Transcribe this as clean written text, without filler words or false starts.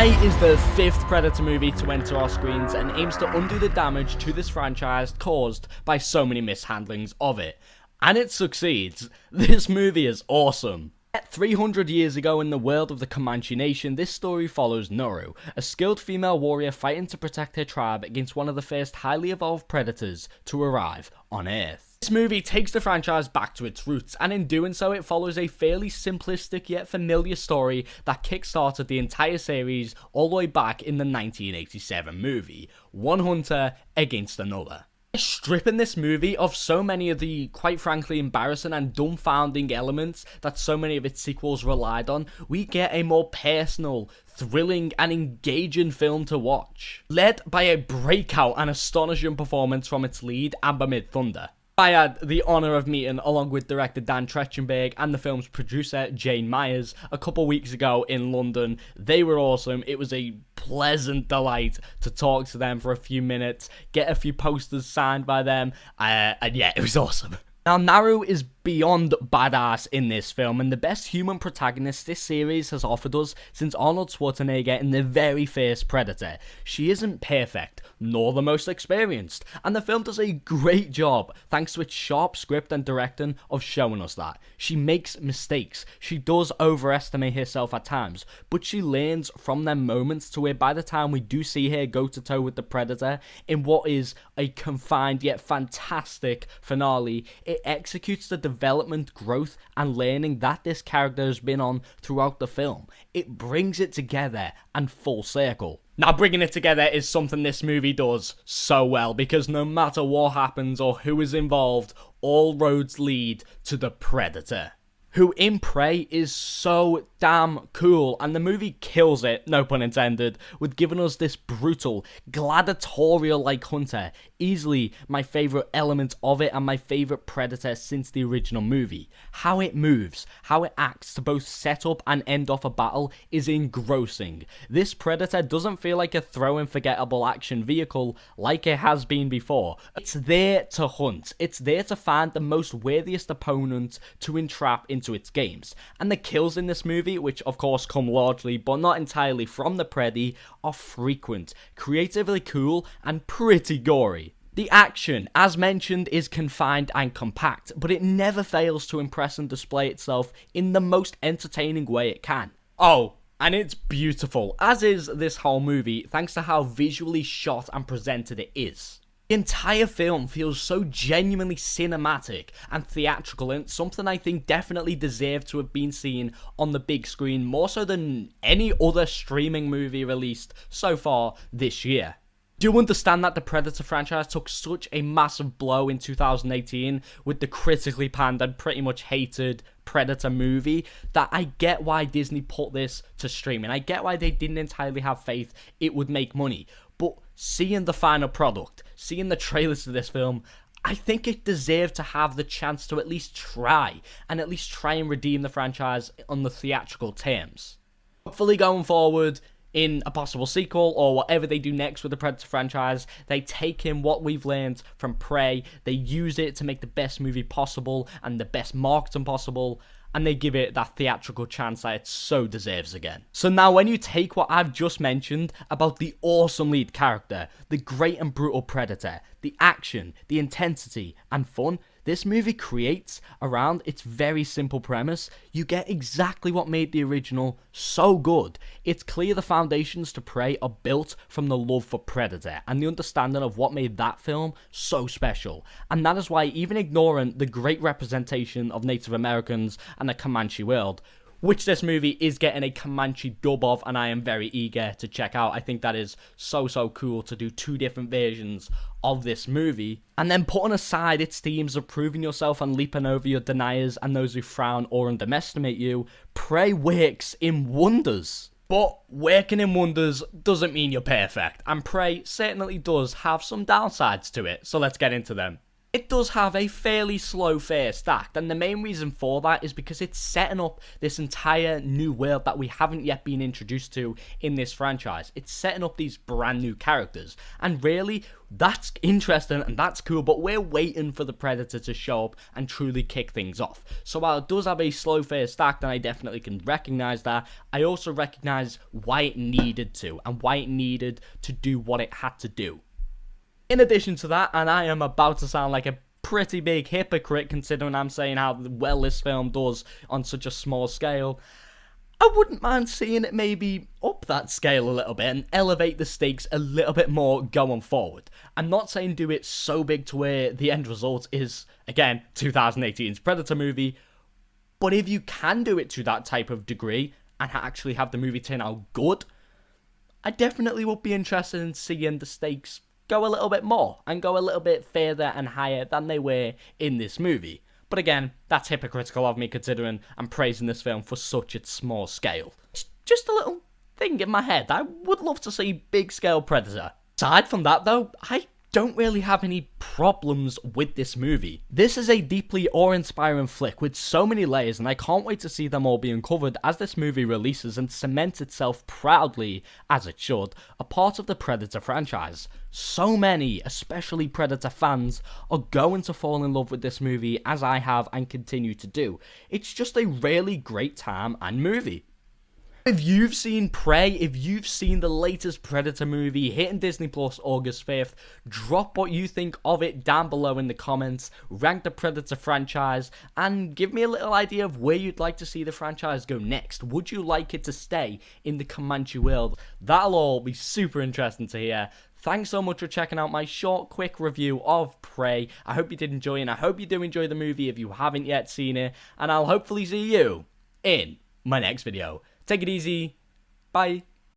Prey is the 5th Predator movie to enter our screens and aims to undo the damage to this franchise caused by so many mishandlings of it. And it succeeds. This movie is awesome. 300 years ago in the world of the Comanche Nation, this story follows Naru, a skilled female warrior fighting to protect her tribe against one of the first highly evolved predators to arrive on Earth. This movie takes the franchise back to its roots, and in doing so it follows a fairly simplistic yet familiar story that kickstarted the entire series all the way back in the 1987 movie, One Hunter Against Another. Stripping this movie of so many of the, quite frankly, embarrassing and dumbfounding elements that so many of its sequels relied on, we get a more personal, thrilling and engaging film to watch, led by a breakout and astonishing performance from its lead, Amber Midthunder. I had the honour of meeting along with director Dan Trachtenberg and the film's producer Jane Myers a couple weeks ago in London. They were awesome. It was a pleasant delight to talk to them for a few minutes, get a few posters signed by them, and yeah, it was awesome. Now, Naru is beyond badass in this film, and the best human protagonist this series has offered us since Arnold Schwarzenegger in the very first Predator. She isn't perfect, nor the most experienced, and the film does a great job, thanks to its sharp script and directing, of showing us that. She makes mistakes, she does overestimate herself at times, but she learns from them moments to where by the time we do see her go to toe with the Predator in what is a confined yet fantastic finale, it executes the development, growth, and learning that this character has been on throughout the film. It brings it together and full circle. Now, bringing it together is something this movie does so well, because no matter what happens or who is involved, all roads lead to the Predator, who in Prey is so damn cool, and the movie kills it, no pun intended, with giving us this brutal, gladiatorial-like hunter, easily my favourite element of it and my favourite Predator since the original movie. How it moves, how it acts to both set up and end off a battle is engrossing. This Predator doesn't feel like a throw-and-forgettable action vehicle like it has been before. It's there to hunt, it's there to find the most worthiest opponent to entrap into its games, and the kills in this movie, which of course come largely but not entirely from the Preddy, are frequent, creatively cool, and pretty gory. The action, as mentioned, is confined and compact, but it never fails to impress and display itself in the most entertaining way it can. Oh, and it's beautiful, as is this whole movie, thanks to how visually shot and presented it is. The entire film feels so genuinely cinematic and theatrical, and something I think definitely deserved to have been seen on the big screen more so than any other streaming movie released so far this year. Do understand that the Predator franchise took such a massive blow in 2018 with the critically panned and pretty much hated Predator movie, that I get why Disney put this to streaming. I get why they didn't entirely have faith it would make money. But seeing the final product, seeing the trailers to this film, I think it deserved to have the chance to at least try and redeem the franchise on the theatrical terms. Hopefully going forward, in a possible sequel or whatever they do next with the Predator franchise, they take in what we've learned from Prey, they use it to make the best movie possible and the best marketing possible, and they give it that theatrical chance that it so deserves again. So now when you take what I've just mentioned about the awesome lead character, the great and brutal Predator, the action, the intensity, and fun this movie creates around its very simple premise, you get exactly what made the original so good. It's clear the foundations to Prey are built from the love for Predator and the understanding of what made that film so special. And that is why, even ignoring the great representation of Native Americans and the Comanche world, which this movie is getting a Comanche dub of, and I am very eager to check out. I think that is so cool to do two different versions of this movie. And then putting aside its themes of proving yourself and leaping over your deniers and those who frown or underestimate you, Prey works in wonders. But working in wonders doesn't mean you're perfect, and Prey certainly does have some downsides to it, so let's get into them. it does have a fairly slow first act, and the main reason for that is because it's setting up this entire new world that we haven't yet been introduced to in this franchise. It's setting up these brand new characters, and really, that's interesting and that's cool, but we're waiting for the Predator to show up and truly kick things off. So while it does have a slow first act, and I definitely can recognise that, I also recognise why it needed to, and why it needed to do what it had to do. In addition to that, and I am about to sound like a pretty big hypocrite considering I'm saying how well this film does on such a small scale, I wouldn't mind seeing it maybe up that scale a little bit and elevate the stakes a little bit more going forward. I'm not saying do it so big to where the end result is, again, 2018's Predator movie, but if you can do it to that type of degree and actually have the movie turn out good, I definitely would be interested in seeing the stakes go a little bit more and go a little bit further and higher than they were in this movie. But again, that's hypocritical of me considering I'm praising this film for such a small scale. It's just a little thing in my head. I would love to see big scale Predator. Aside from that though, I don't really have any problems with this movie. This is a deeply awe-inspiring flick with so many layers, and I can't wait to see them all being covered as this movie releases and cements itself proudly, as it should, a part of the Predator franchise. So many, especially Predator fans, are going to fall in love with this movie as I have and continue to do. It's just a really great time and movie. If you've seen Prey, if you've seen the latest Predator movie hitting Disney Plus August 5th, drop what you think of it down below in the comments, rank the Predator franchise, and give me a little idea of where you'd like to see the franchise go next. Would you like it to stay in the Comanche world? That'll all be super interesting to hear. Thanks so much for checking out my short, quick review of Prey. I hope you did enjoy, and I hope you do enjoy the movie if you haven't yet seen it, and I'll hopefully see you in my next video. Take it easy. Bye.